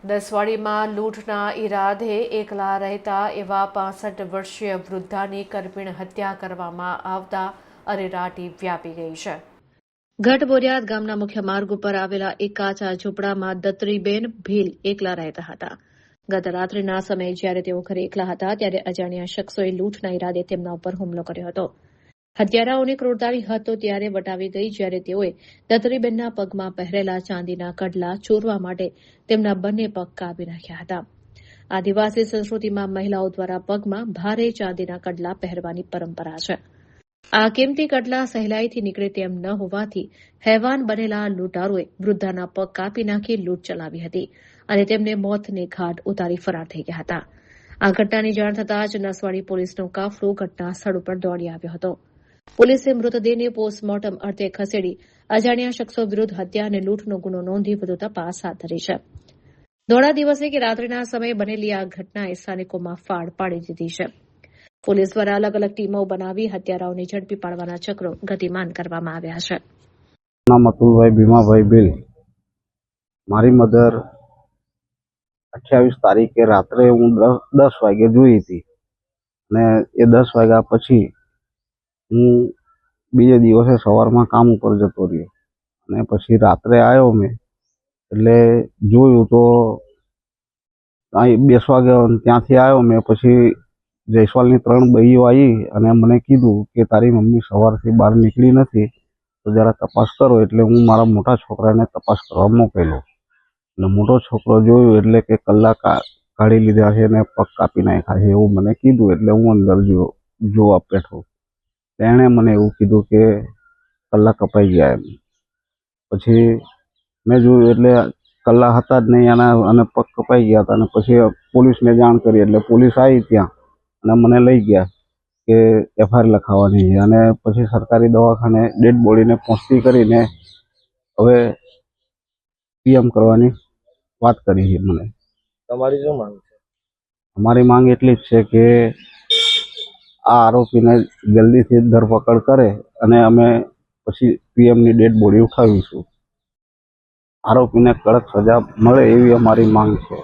દસવાડીમાં લૂંટના ઈરાદે એકલા રહેતા એવા 65 વર્ષીય વૃદ્ધાની કરપીણ હત્યા કરવામાં આવતા અરેરાટી વ્યાપી ગઈ છે. ગઢબોરિયાદ ગામના મુખ્ય માર્ગ ઉપર આવેલા એક કાચા ઝૂંપડામાં દત્રીબેન ભીલ એકલા રહેતા હતા. ગત રાત્રિના સમયે જ્યારે તેઓ ઘરે એકલા હતા ત્યારે અજાણ્યા શખ્સોએ લૂંટના ઈરાદે તેમના ઉપર હુમલો કર્યો હતો. હત્યારાઓની ક્રૂરતાની હદ તો ત્યારે વટાવી ગઈ જ્યારે તેઓએ દત્રીબેનના પગમાં પહેરેલા ચાંદીના કડલા ચોરવા માટે તેમના બંને પગ કાપી નાખ્યા હતા. આદિવાસી સંસ્કૃતિમાં મહિલાઓ દ્વારા પગમાં ભારે ચાંદીના કડલા પહેરવાની પરંપરા છે. આ કિંમતી કડલા સહેલાઈથી નીકળે તેમ ન હોવાથી હેવાન બનેલા લૂંટારોએ વૃદ્ધાના પગ કાપી નાખી લૂંટ ચલાવી હતી અને તેમને મોતને ઘાટ ઉતારી ફરાર થઈ ગયા હતા. આ ઘટનાની જાણ થતાં જ નસવાડી પોલીસનો કાફલો ઘટના સ્થળ ઉપર દોડી આવ્યો હતો. પોલીસે મૃતદેહને પોસ્ટમોર્ટમ અર્થે ખસેડી અજાણ્યા શખ્સો વિરુદ્ધ હત્યા અને લૂંટનો ગુનો નોંધી વધુ તપાસ હાથ ધરી છે. દોડા દિવસે કે રાત્રિના સમયે બનેલી આ ઘટનાએ સ્થાનિકોમાં ફાળ પાડી દીધી છે. પોલીસ દ્વારા અલગ અલગ ટીમો બનાવી હત્યારાઓને ઝડપી પાડવાના ચક્રો ગતિમાન કરવામાં આવ્યા છે. અતુલભાઈ ભીમાભાઈ ભીલ, મારી મધર 28 તારીખે રાત્રે હું 10 વાગે જોઈ હતી અને એ 10 વાગ્યા પછી હું બીજે દિવસે સવારમાં કામ ઉપર જતો રહ્યો અને પછી રાત્રે આવ્યો મેં એટલે જોયું તો અહીં બેસવા ગયો. ત્યાંથી આવ્યો મેં પછી જયસ્વાલની 3 બહીઓ આવી અને મને કીધું કે તારી મમ્મી સવારથી બહાર નીકળી નથી તો જરા તપાસ કરો. એટલે હું મારા મોટા છોકરાને તપાસ કરવા મોકલ્યો એટલે મોટો છોકરો જોયું એટલે કે કલાક કાઢી લીધા છે અને પગ કાપી નાખ્યા છે એવું મને કીધું. એટલે હું અંદર જોવા બેઠો. તેણે મને એવું કીધું કે કલ્લા કપાઈ ગયા એમ. પછી મેં જોયું એટલે કલ્લા હતા જ નહીં અને પગ કપાઈ ગયા હતા. અને પછી પોલીસને જાણ કરી એટલે પોલીસ આવી ત્યાં અને મને લઈ ગયા કે FIR લખાવવાની છે અને પછી સરકારી દવાખાને ડેડ બોડીને પહોંચતી કરીને હવે PM કરવાની વાત કરી છે મને. તમારી શું માંગ છે? અમારી માંગ એટલી જ છે કે આ આરોપીને જલ્દીથી ધરપકડ કરે અને અમે પછી PMની ડેડ બોડી ઉઠાવીશું. આરોપીને કડક સજા મળે એવી અમારી માંગ છે.